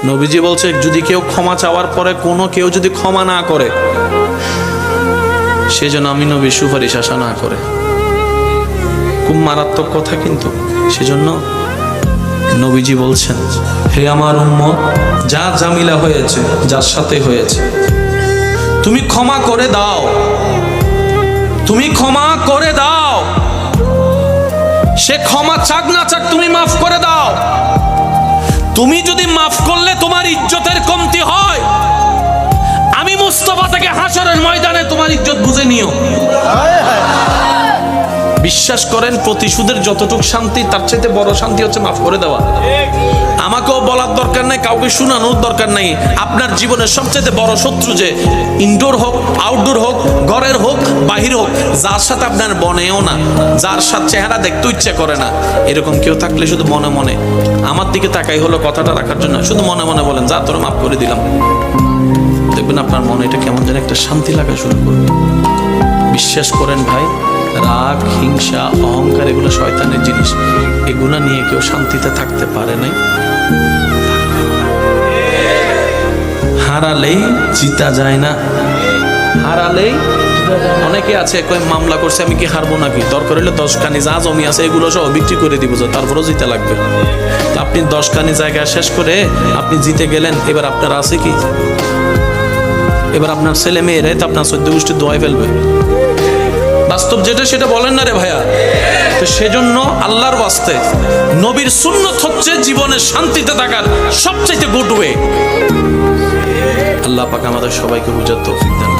নবীজি বলছে যদি কেউ ক্ষমা চাওয়ার পরে কোনো কেউ যদি ক্ষমা না করে, সেজন্য আমি নবীর সুপারিশ আশা না করে। খুব মারাত্মক কথা কিন্তু। সেজন্য নবীজি বলছেন, হে আমার উম্মত, যা জামিলা হয়েছে, যার সাথে হয়েছে, তুমি ক্ষমা করে দাও, তুমি ক্ষমা করে দাও। সে ক্ষমা চাক না চাক, তুমি মাফ করে দাও। তুমি যদি মাফ করলে তোমার ইজ্জতের কমতি হয়, আমি মুস্তাফা থেকে হাসরের ময়দানে তোমার ইজ্জত বুঝে নিও। বিশ্বাস করেন, প্রতিশোধের যতটুকু শান্তি, তার চাইতে বড় শান্তি হচ্ছে মাফ করে দেওয়া। আমাকেও বলার দরকার নাই, কাউকে শোনানোর দরকার নাই। আপনার জীবনের সবচেয়ে বড় শত্রু, যে ইনডোর হোক, আউটডোর হোক, ঘরের হোক, বাহির হোক, যার সাথে আপনার বনেও না, যার সাথে চেহারা দেখতে ইচ্ছে করে না, এরকম কেউ থাকলে শুধু মনে মনে আমার দিকে তাকাই হলো কথাটা রাখার জন্য, শুধু মনে মনে বলেন, যা তোরা মাফ করে দিলাম। দেখবেন আপনার মনে এটা কেমন যেন একটা শান্তি লাগা শুরু করবে। বিশ্বাস করেন ভাই, রাগ, হিংসা, অহংকার এগুলো শয়তানের জিনিস। এগুলো নিয়ে কেউ শান্তিতে থাকতে পারে নাই। হারালেই জিতা যায় না, হারালেই। অনেকে আছে কই মামলা করছে, আমি কি হারবো নাকি? দরকার হলে 10 খানি যা জমি আছে এগুলো সব বিক্রি করে দিব, তারপরও জিতে লাগবে। আপনি 10 খানি জায়গা শেষ করে আপনি জিতে গেলেন, এবার আপনার আছে কি? এবার আপনার ছেলে মেয়েরাই তো আপনার 14 গোষ্ঠী দোয়াই ফেলবে। বাস্তব যেটা সেটা বলেন না রে ভাইয়া। তো সেজন্য আল্লাহর ওয়াস্তে নবীর সুন্নত হচ্ছে জীবনের শান্তিতে থাকার সবচেয়ে গুড ওয়ে। আল্লাহ পাক আমাদের সবাইকে বুঝার তৌফিক দান।